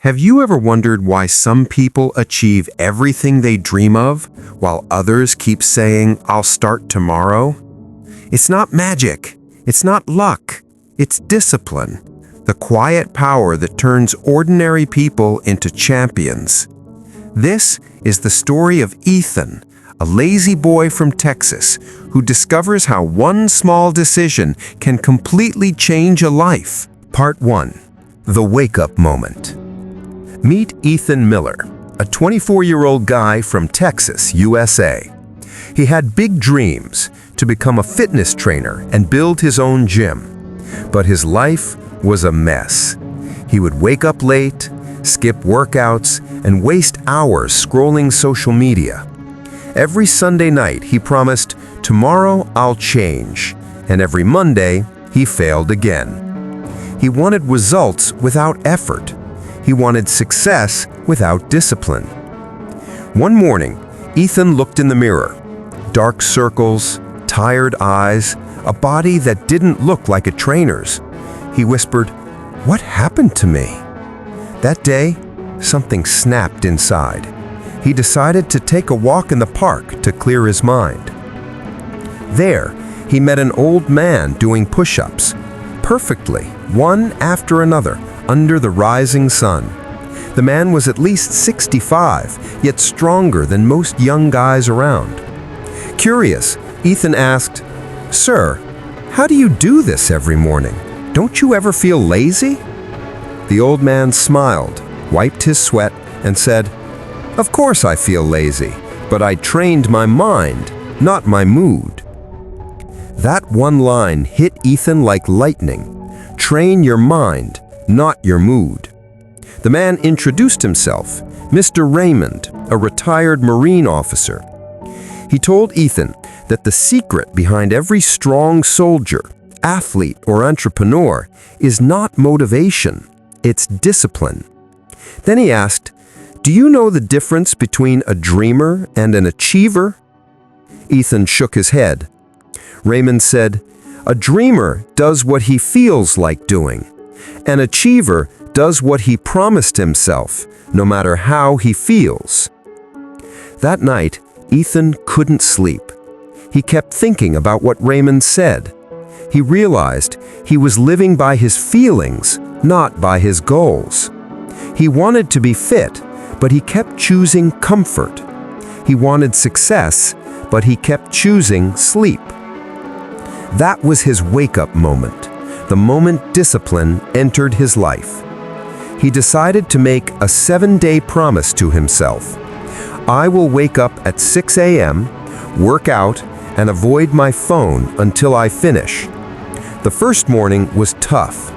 Have you ever wondered why some people achieve everything they dream of, while others keep saying, "I'll start tomorrow"? It's not magic. It's not luck. It's discipline, the quiet power that turns ordinary people into champions. This is the story of Ethan, a lazy boy from Texas who discovers how one small decision can completely change a life. Part 1. The Wake-Up Moment. Meet Ethan Miller, a 24-year-old guy from Texas, USA. He had big dreams to become a fitness trainer and build his own gym. But his life was a mess. He would wake up late, skip workouts, and waste hours scrolling social media. Every Sunday night, he promised, "Tomorrow I'll change," and every Monday, he failed again. He wanted results without effort. He wanted success without discipline. One morning, Ethan looked in the mirror. Dark circles, tired eyes, a body that didn't look like a trainer's. He whispered, "What happened to me?" That day, something snapped inside. He decided to take a walk in the park to clear his mind. There, he met an old man doing push-ups, perfectly, one after another, under the rising sun. The man was at least 65, yet stronger than most young guys around. Curious, Ethan asked, "Sir, how do you do this every morning? Don't you ever feel lazy?" The old man smiled, wiped his sweat, and said, "Of course I feel lazy, but I trained my mind, not my mood." That one line hit Ethan like lightning. Train your mind, not your mood. The man introduced himself, Mr. Raymond, a retired Marine officer. He told Ethan that the secret behind every strong soldier, athlete, or entrepreneur is not motivation, it's discipline. Then he asked, "Do you know the difference between a dreamer and an achiever?" Ethan shook his head. Raymond said, "A dreamer does what he feels like doing. An achiever does what he promised himself, no matter how he feels." That night, Ethan couldn't sleep. He kept thinking about what Raymond said. He realized he was living by his feelings, not by his goals. He wanted to be fit, but he kept choosing comfort. He wanted success, but he kept choosing sleep. That was his wake-up moment, the moment discipline entered his life. He decided to make a 7-day promise to himself. "I will wake up at 6 a.m., work out, and avoid my phone until I finish." The first morning was tough.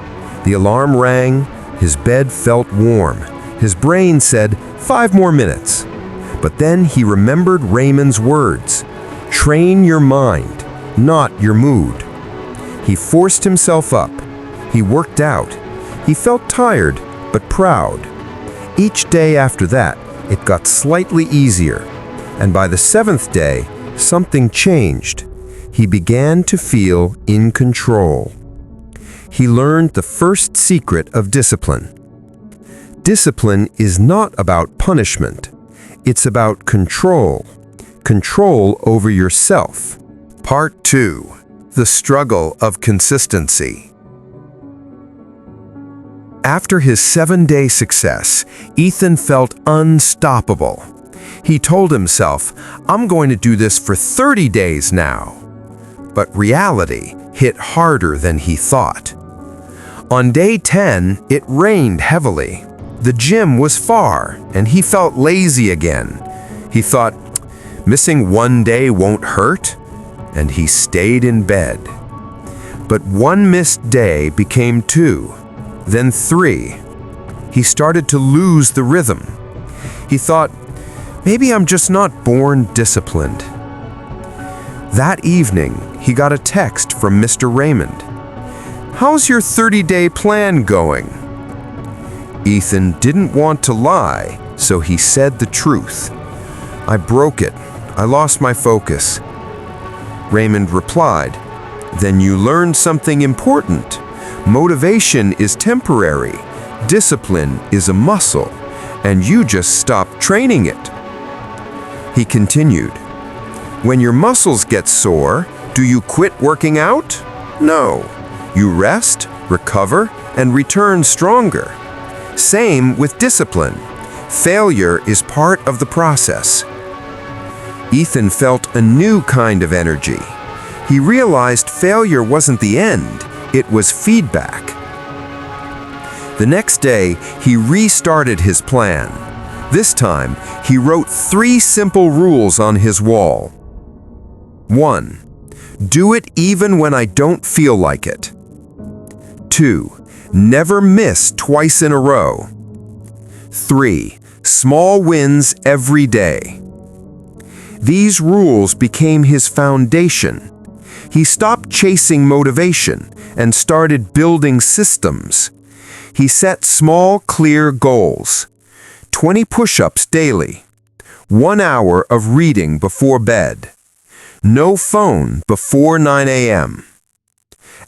The alarm rang, his bed felt warm. His brain said, 5 more minutes. But then he remembered Raymond's words, "Train your mind, not your mood." He forced himself up. He worked out. He felt tired, but proud. Each day after that, it got slightly easier. And by the 7th day, something changed. He began to feel in control. He learned the first secret of discipline. Discipline is not about punishment. It's about control. Control over yourself. Part 2. The Struggle of Consistency. After his 7-day success, Ethan felt unstoppable. He told himself, "I'm going to do this for 30 days now." But reality hit harder than he thought. On day 10, it rained heavily. The gym was far, and he felt lazy again. He thought, "Missing one day won't hurt," and he stayed in bed. But one missed day became 2, then 3. He started to lose the rhythm. He thought, "Maybe I'm just not born disciplined." That evening, he got a text from Mr. Raymond. "How's your 30-day plan going?" Ethan didn't want to lie, so he said the truth. "I broke it. I lost my focus." Raymond replied, "Then you learned something important. Motivation is temporary. Discipline is a muscle, and you just stopped training it." He continued, "When your muscles get sore, do you quit working out? No. You rest, recover, and return stronger. Same with discipline. Failure is part of the process." Ethan felt a new kind of energy. He realized failure wasn't the end, it was feedback. The next day, he restarted his plan. This time, he wrote 3 simple rules on his wall. 1. Do it even when I don't feel like it. 2. Never miss twice in a row. 3. Small wins every day. These rules became his foundation. He stopped chasing motivation and started building systems. He set small, clear goals. 20 push-ups daily. 1 hour of reading before bed. No phone before 9 a.m.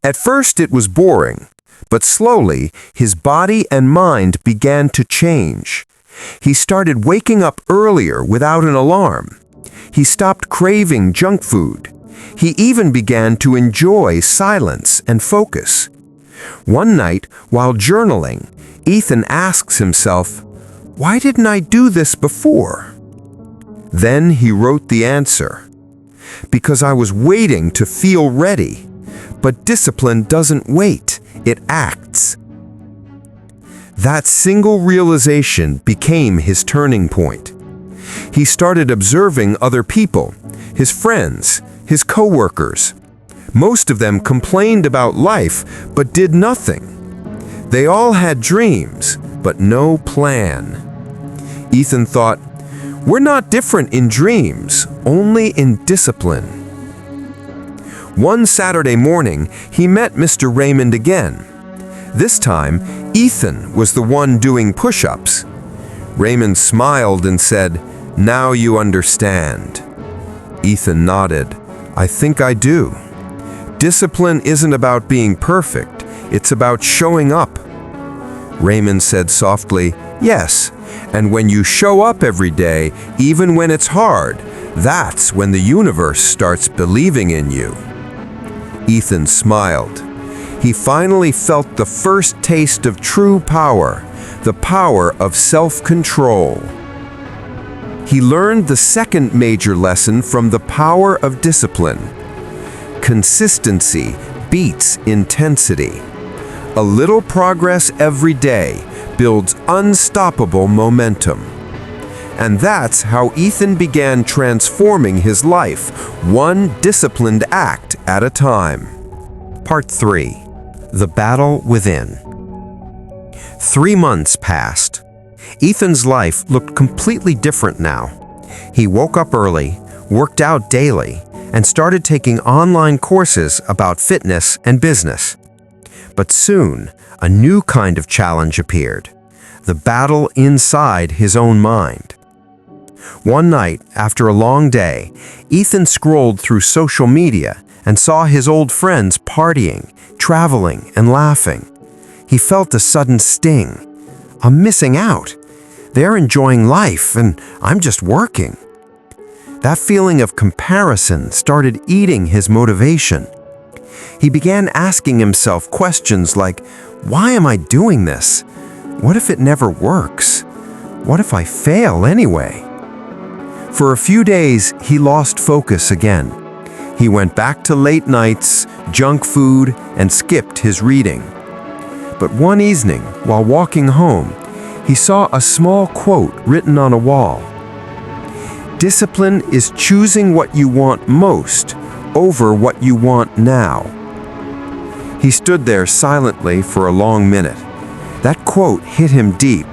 At first it was boring, but slowly his body and mind began to change. He started waking up earlier without an alarm. He stopped craving junk food. He even began to enjoy silence and focus. One night, while journaling, Ethan asks himself, "Why didn't I do this before?" Then he wrote the answer. "Because I was waiting to feel ready. But discipline doesn't wait, it acts." That single realization became his turning point. He started observing other people, his friends, his coworkers. Most of them complained about life, but did nothing. They all had dreams, but no plan. Ethan thought, "We're not different in dreams, only in discipline." One Saturday morning, he met Mr. Raymond again. This time, Ethan was the one doing push-ups. Raymond smiled and said, "Now you understand." Ethan nodded. "I think I do. Discipline isn't about being perfect, it's about showing up." Raymond said softly, "Yes, and when you show up every day, even when it's hard, that's when the universe starts believing in you." Ethan smiled. He finally felt the first taste of true power, the power of self-control. He learned the second major lesson from the power of discipline. Consistency beats intensity. A little progress every day builds unstoppable momentum. And that's how Ethan began transforming his life, one disciplined act at a time. Part 3. The Battle Within. 3 months passed. Ethan's life looked completely different now. He woke up early, worked out daily, and started taking online courses about fitness and business. But soon, a new kind of challenge appeared, the battle inside his own mind. One night, after a long day, Ethan scrolled through social media and saw his old friends partying, traveling, and laughing. He felt a sudden sting. I'm missing out. They're enjoying life, and I'm just working. That feeling of comparison started eating his motivation. He began asking himself questions like, why am I doing this? What if it never works? What if I fail anyway? For a few days, he lost focus again. He went back to late nights, junk food, and skipped his reading. But one evening, while walking home, he saw a small quote written on a wall. "Discipline is choosing what you want most over what you want now." He stood there silently for a long minute. That quote hit him deep.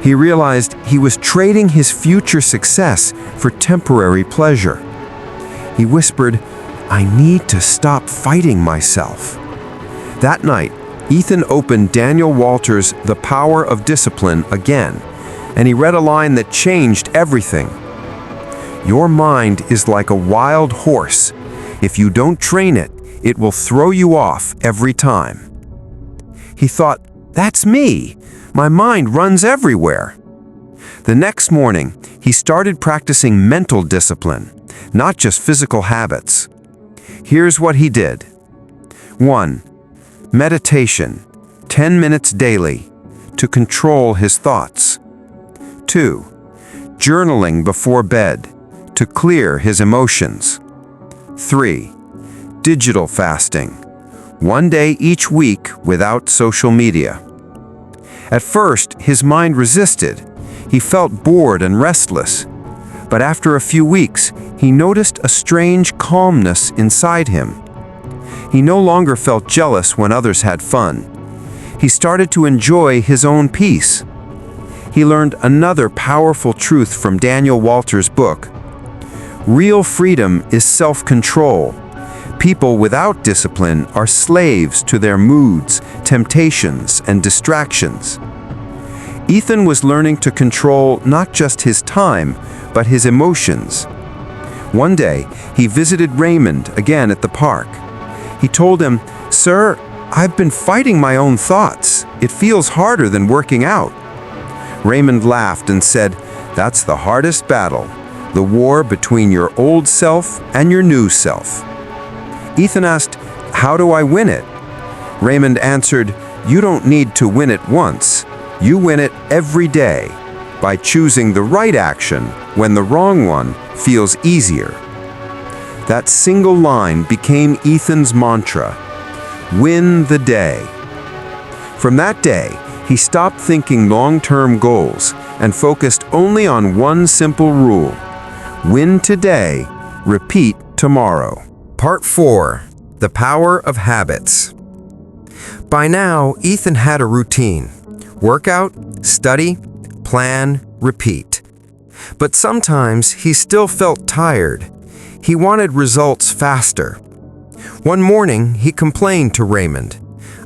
He realized he was trading his future success for temporary pleasure. He whispered, "I need to stop fighting myself." That night, Ethan opened Daniel Walter's The Power of Discipline again, and he read a line that changed everything. "Your mind is like a wild horse. If you don't train it, it will throw you off every time." He thought, that's me. My mind runs everywhere." The next morning, he started practicing mental discipline, not just physical habits. Here's what he did. 1. Meditation, 10 minutes daily, to control his thoughts. 2. Journaling before bed, to clear his emotions. 3. Digital fasting, 1 day each week without social media. At first, his mind resisted. He felt bored and restless. But after a few weeks, he noticed a strange calmness inside him. He no longer felt jealous when others had fun. He started to enjoy his own peace. He learned another powerful truth from Daniel Walter's book. Real freedom is self-control. People without discipline are slaves to their moods, temptations, and distractions. Ethan was learning to control not just his time, but his emotions. One day, he visited Raymond again at the park. He told him, "Sir, I've been fighting my own thoughts. It feels harder than working out." Raymond laughed and said, "That's the hardest battle, the war between your old self and your new self." Ethan asked, "How do I win it?" Raymond answered, "You don't need to win it once. You win it every day by choosing the right action when the wrong one feels easier." That single line became Ethan's mantra: win the day. From that day, he stopped thinking long-term goals and focused only on one simple rule: win today, repeat tomorrow. Part 4. The Power of Habits. By now, Ethan had a routine. Workout, study, plan, repeat. But sometimes he still felt tired. He wanted results faster. One morning, he complained to Raymond,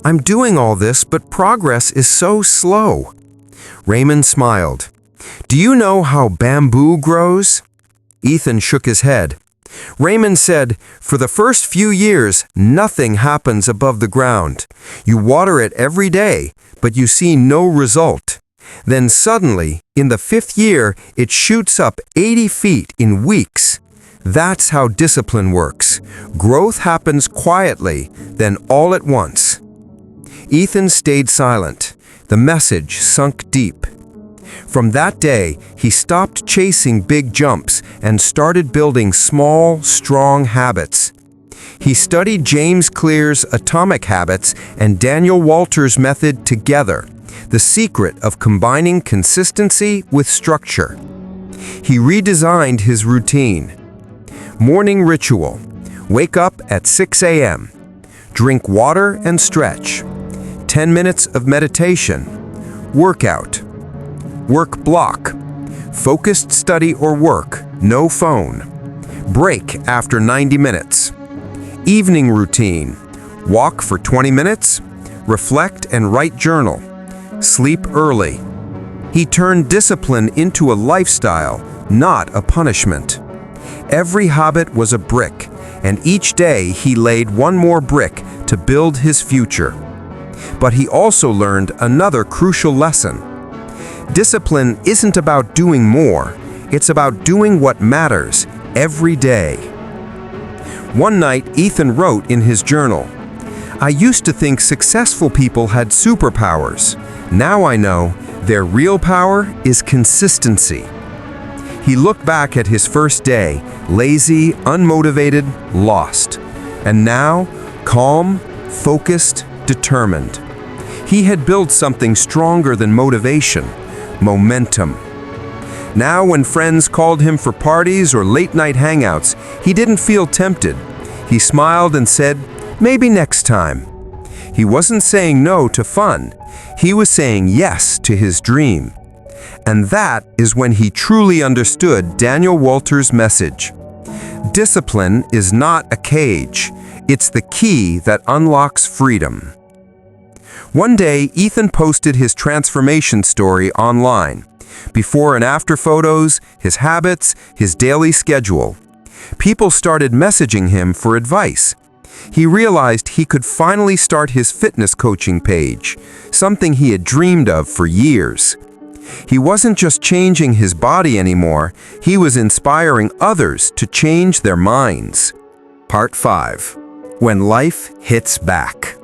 "I'm doing all this, but progress is so slow." Raymond smiled. "Do you know how bamboo grows?" Ethan shook his head. Raymond said, "For the first few years, nothing happens above the ground. You water it every day, but you see no result. Then suddenly, in the 5th year, it shoots up 80 feet in weeks. That's how discipline works. Growth happens quietly, then all at once." Ethan stayed silent. The message sunk deep. From that day, he stopped chasing big jumps and started building small, strong habits. He studied James Clear's Atomic Habits and Daniel Walter's method together, the secret of combining consistency with structure. He redesigned his routine. Morning ritual: wake up at 6 a.m. Drink water and stretch. 10 minutes of meditation. Workout. Work block. Focused study or work, no phone. Break after 90 minutes. Evening routine: walk for 20 minutes, reflect and write journal. Sleep early. He turned discipline into a lifestyle, not a punishment. Every habit was a brick, and each day he laid one more brick to build his future. But he also learned another crucial lesson. Discipline isn't about doing more, it's about doing what matters every day. One night, Ethan wrote in his journal, "I used to think successful people had superpowers. Now I know their real power is consistency." He looked back at his first day, lazy, unmotivated, lost. And now, calm, focused, determined. He had built something stronger than motivation: momentum. Now, when friends called him for parties or late-night hangouts, he didn't feel tempted. He smiled and said, "Maybe next time." He wasn't saying no to fun. He was saying yes to his dream. And that is when he truly understood Daniel Walter's message. Discipline is not a cage. It's the key that unlocks freedom. One day, Ethan posted his transformation story online. Before and after photos, his habits, his daily schedule. People started messaging him for advice. He realized he could finally start his fitness coaching page, something he had dreamed of for years. He wasn't just changing his body anymore, he was inspiring others to change their minds. Part 5. When life hits back.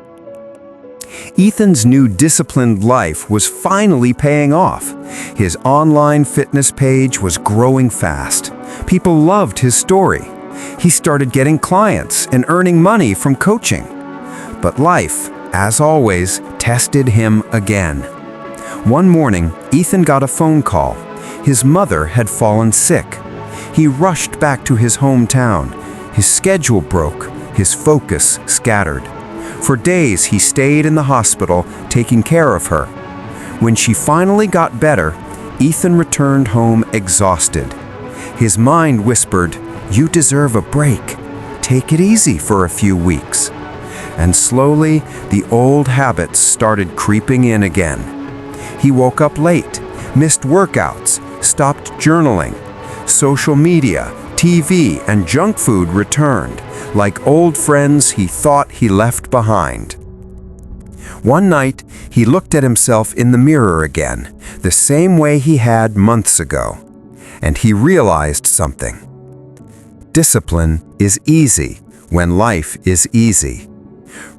Ethan's new disciplined life was finally paying off. His online fitness page was growing fast. People loved his story. He started getting clients and earning money from coaching. But life, as always, tested him again. One morning, Ethan got a phone call. His mother had fallen sick. He rushed back to his hometown. His schedule broke, his focus scattered. For days, he stayed in the hospital, taking care of her. When she finally got better, Ethan returned home exhausted. His mind whispered, "You deserve a break. Take it easy for a few weeks." And slowly, the old habits started creeping in again. He woke up late, missed workouts, stopped journaling. Social media, TV, and junk food returned, like old friends he thought he left behind. One night, he looked at himself in the mirror again, the same way he had months ago, and he realized something. Discipline is easy when life is easy.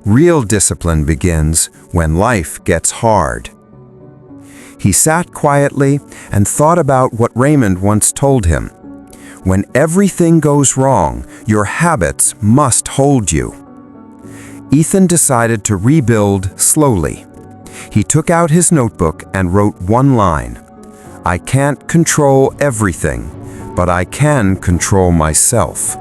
Real discipline begins when life gets hard. He sat quietly and thought about what Raymond once told him. When everything goes wrong, your habits must hold you. Ethan decided to rebuild slowly. He took out his notebook and wrote one line: "I can't control everything, but I can control myself."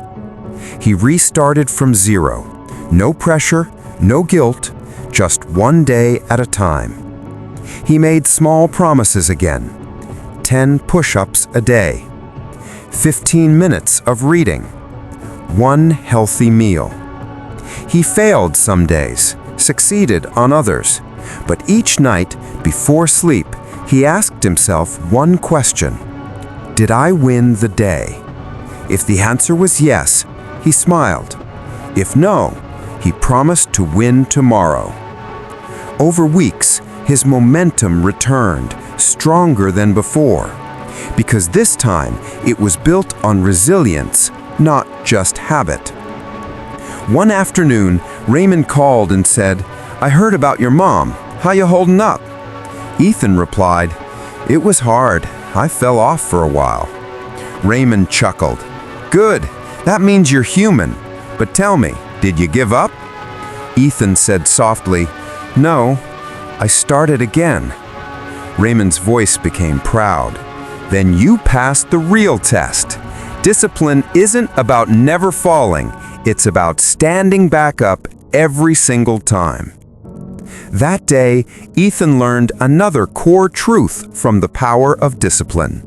He restarted from zero. No pressure, no guilt, just one day at a time. He made small promises again. 10 push-ups a day. 15 minutes of reading. One healthy meal. He failed some days, succeeded on others, but each night, before sleep, he asked himself one question: did I win the day? If the answer was yes, he smiled. If no, he promised to win tomorrow. Over weeks, his momentum returned, stronger than before, because this time it was built on resilience, not just habit. One afternoon, Raymond called and said, "I heard about your mom. How you holding up?" Ethan replied, "It was hard. I fell off for a while." Raymond chuckled. "Good. That means you're human. But tell me, did you give up?" Ethan said softly, "No, I started again." Raymond's voice became proud. "Then you passed the real test. Discipline isn't about never falling. It's about standing back up every single time." That day, Ethan learned another core truth from the power of discipline.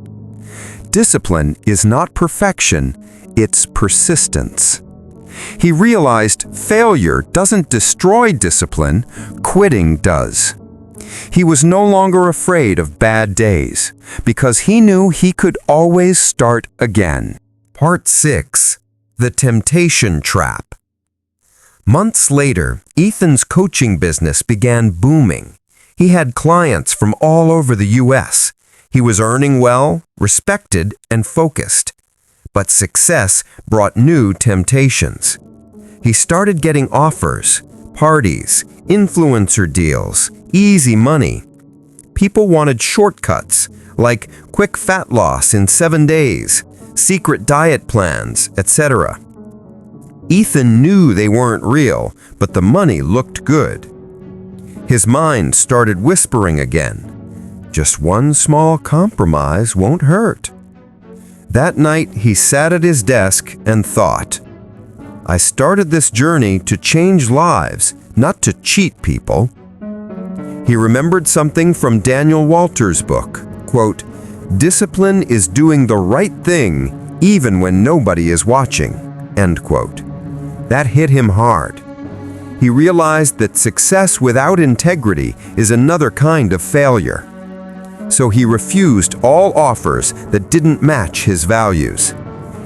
Discipline is not perfection, it's persistence. He realized failure doesn't destroy discipline, quitting does. He was no longer afraid of bad days, because he knew he could always start again. Part 6. The Temptation Trap. Months later, Ethan's coaching business began booming. He had clients from all over the U.S. He was earning well, respected, and focused. But success brought new temptations. He started getting offers, parties, influencer deals, easy money. People wanted shortcuts, like quick fat loss in 7 days, secret diet plans, etc. Ethan knew they weren't real, but the money looked good. His mind started whispering again. Just one small compromise won't hurt. That night, he sat at his desk and thought, I started this journey to change lives, not to cheat people. He remembered something from Daniel Walter's book, quote, "Discipline is doing the right thing even when nobody is watching," end quote. That hit him hard. He realized that success without integrity is another kind of failure. So he refused all offers that didn't match his values.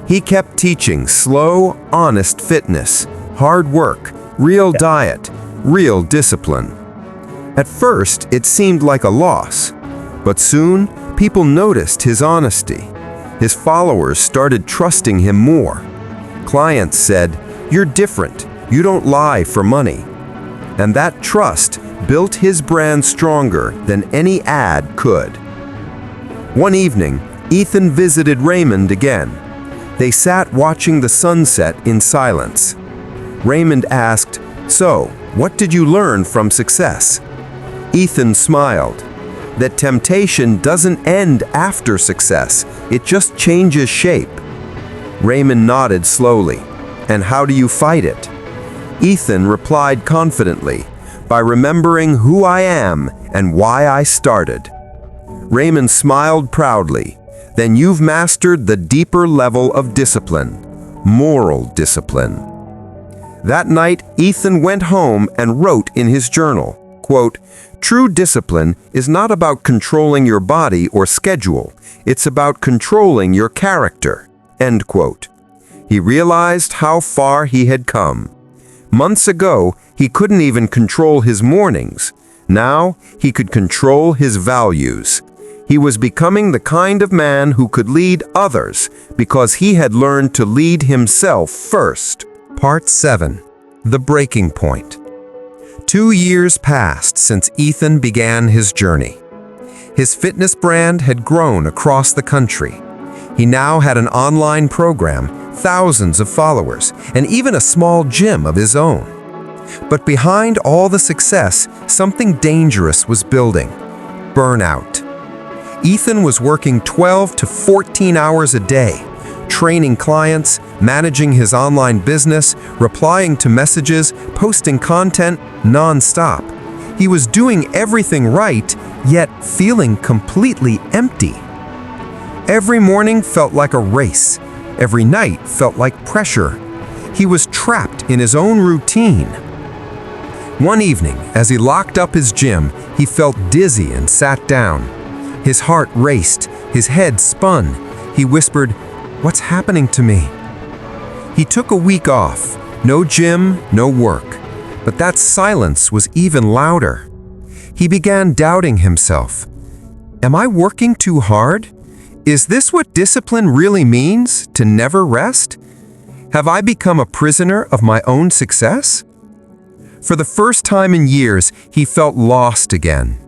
He kept teaching slow, honest fitness, hard work, Real diet, real discipline. At first, it seemed like a loss, but soon, people noticed his honesty. His followers started trusting him more. Clients said, "You're different. You don't lie for money." And that trust built his brand stronger than any ad could. One evening, Ethan visited Raymond again. They sat watching the sunset in silence. Raymond asked, "So, what did you learn from success?" Ethan smiled. That temptation doesn't end after success, it just changes shape. Raymond nodded slowly. "And how do you fight it?" Ethan replied confidently, "By remembering who I am and why I started." Raymond smiled proudly. "Then you've mastered the deeper level of discipline, moral discipline." That night, Ethan went home and wrote in his journal, quote, "True discipline is not about controlling your body or schedule. It's about controlling your character." End quote. He realized how far he had come. Months ago, he couldn't even control his mornings. Now, he could control his values. He was becoming the kind of man who could lead others because he had learned to lead himself first. Part 7. The Breaking Point. 2 years passed since Ethan began his journey. His fitness brand had grown across the country. He now had an online program, thousands of followers, and even a small gym of his own. But behind all the success, something dangerous was building: burnout. Ethan was working 12 to 14 hours a day, training clients, managing his online business, replying to messages, posting content non-stop. He was doing everything right, yet feeling completely empty. Every morning felt like a race. Every night felt like pressure. He was trapped in his own routine. One evening, as he locked up his gym, he felt dizzy and sat down. His heart raced, his head spun. He whispered, "What's happening to me?" He took a week off, no gym, no work. But that silence was even louder. He began doubting himself. Am I working too hard? Is this what discipline really means, to never rest? Have I become a prisoner of my own success? For the first time in years, he felt lost again.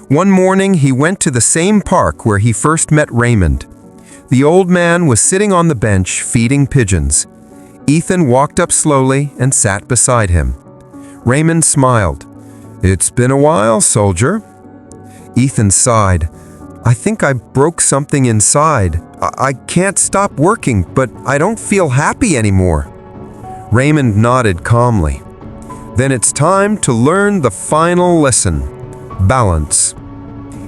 One morning, he went to the same park where he first met Raymond. The old man was sitting on the bench feeding pigeons. Ethan walked up slowly and sat beside him. Raymond smiled. "It's been a while, soldier." Ethan sighed. "I think I broke something inside. I can't stop working, but I don't feel happy anymore." Raymond nodded calmly. "Then it's time to learn the final lesson: balance."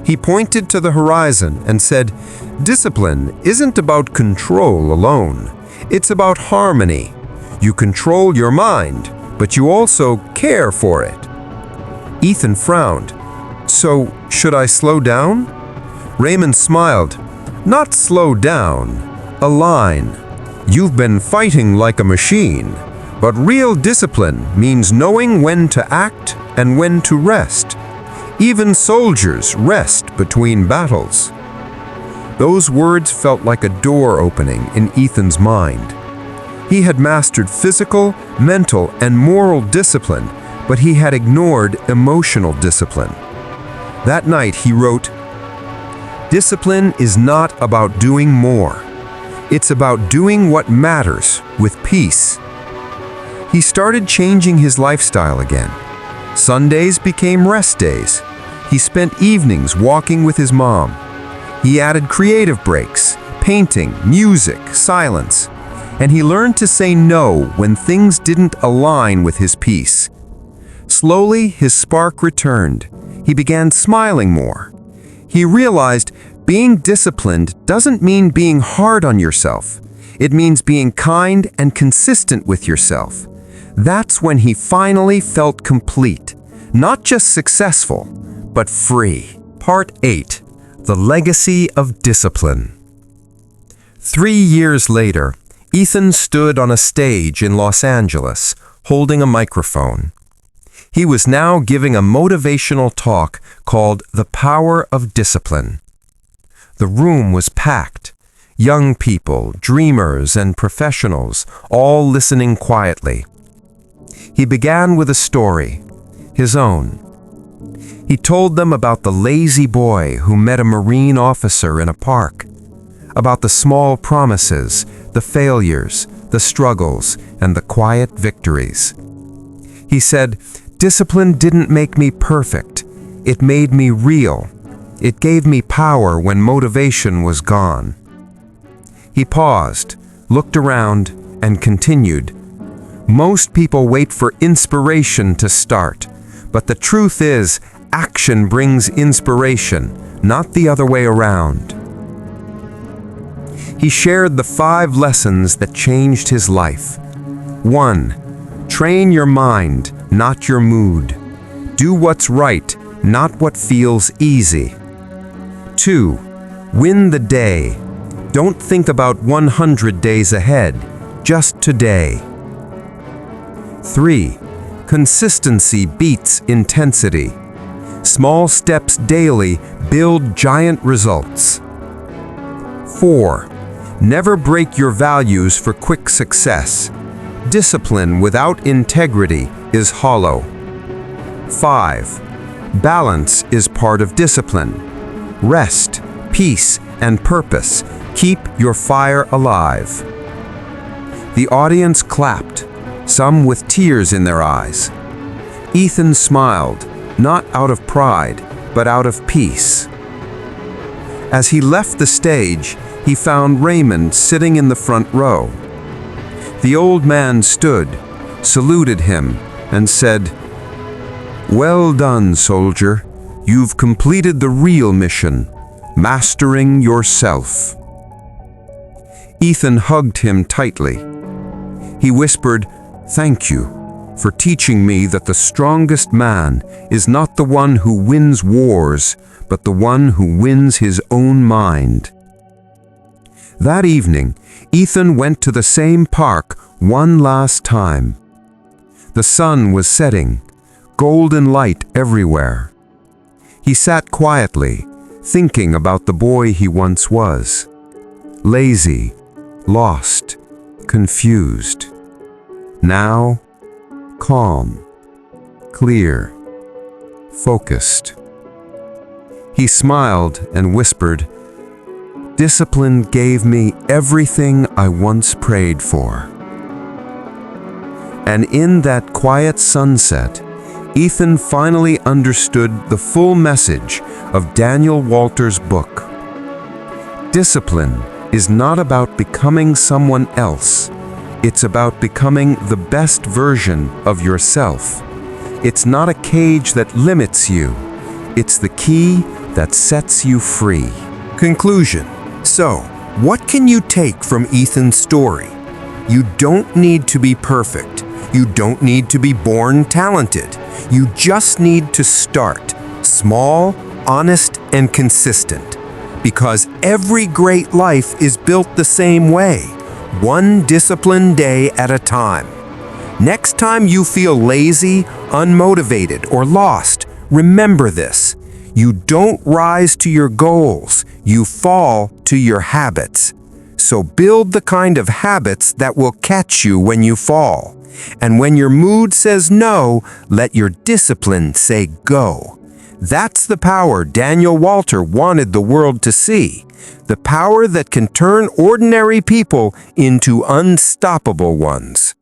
He pointed to the horizon and said, "Discipline isn't about control alone. It's about harmony. You control your mind, but you also care for it." Ethan frowned. "So, should I slow down?" Raymond smiled. "Not slow down, align. You've been fighting like a machine, but real discipline means knowing when to act and when to rest. Even soldiers rest between battles." Those words felt like a door opening in Ethan's mind. He had mastered physical, mental, and moral discipline, but he had ignored emotional discipline. That night he wrote, "Discipline is not about doing more. It's about doing what matters with peace." He started changing his lifestyle again. Sundays became rest days. He spent evenings walking with his mom. He added creative breaks, painting, music, silence. And he learned to say no when things didn't align with his peace. Slowly, his spark returned. He began smiling more. He realized being disciplined doesn't mean being hard on yourself. It means being kind and consistent with yourself. That's when he finally felt complete, not just successful, but free. Part 8. The Legacy of Discipline. 3 years later, Ethan stood on a stage in Los Angeles, holding a microphone. He was now giving a motivational talk called The Power of Discipline. The room was packed. Young people, dreamers, and professionals, all listening quietly. He began with a story, his own. He told them about the lazy boy who met a Marine officer in a park, about the small promises, the failures, the struggles, and the quiet victories. He said, "Discipline didn't make me perfect. It made me real. It gave me power when motivation was gone." He paused, looked around, and continued. Most people wait for inspiration to start, but the truth is, action brings inspiration, not the other way around. He shared the 5 lessons that changed his life. 1. Train your mind, not your mood. Do what's right, not what feels easy. 2. Win the day. Don't think about 100 days ahead, just today. 3. Consistency beats intensity. Small steps daily build giant results. 4. Never break your values for quick success. Discipline without integrity is hollow. 5. Balance is part of discipline. Rest, peace, and purpose keep your fire alive. The audience clapped, some with tears in their eyes. Ethan smiled, not out of pride, but out of peace. As he left the stage, he found Raymond sitting in the front row. The old man stood, saluted him, and said, "Well done, soldier. You've completed the real mission, mastering yourself." Ethan hugged him tightly. He whispered, "Thank you for teaching me that the strongest man is not the one who wins wars, but the one who wins his own mind." That evening, Ethan went to the same park one last time. The sun was setting, golden light everywhere. He sat quietly, thinking about the boy he once was. Lazy, lost, confused. Now, calm, clear, focused. He smiled and whispered, "Discipline gave me everything I once prayed for." And in that quiet sunset, Ethan finally understood the full message of Daniel Walter's book. Discipline is not about becoming someone else. It's about becoming the best version of yourself. It's not a cage that limits you. It's the key that sets you free. Conclusion. So, what can you take from Ethan's story? You don't need to be perfect. You don't need to be born talented. You just need to start small, honest, and consistent. Because every great life is built the same way, one disciplined day at a time. Next time you feel lazy, unmotivated, or lost, remember this. You don't rise to your goals, you fall to your habits. So build the kind of habits that will catch you when you fall. And when your mood says no, let your discipline say go. That's the power Daniel Walter wanted the world to see. The power that can turn ordinary people into unstoppable ones.